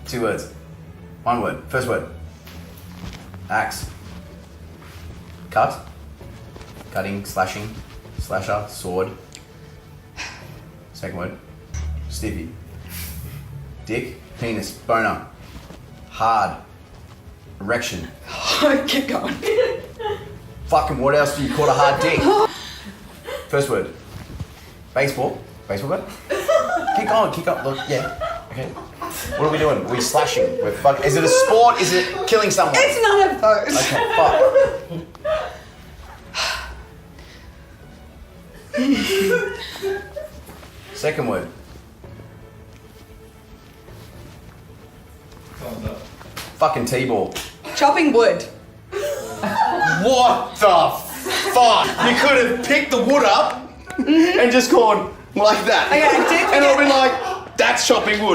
2 words. 1 word. First word. Axe. Cut. Cutting, slashing, slasher, sword. Second word. Stiffy. Dick, penis, boner. Hard. Erection. Keep going. Fucking what else do you call a hard dick? First word. Baseball. Baseball bat? Keep going, look, yeah. Okay. What are we doing? We're slashing. We're fucking. Is it a sport? Is it killing someone? It's none of those. Okay, fuck. Second word. Fucking T-ball. Chopping wood. What the fuck? You could have picked the wood up and just gone like that. Okay, I did and I'll be like, that's chopping wood.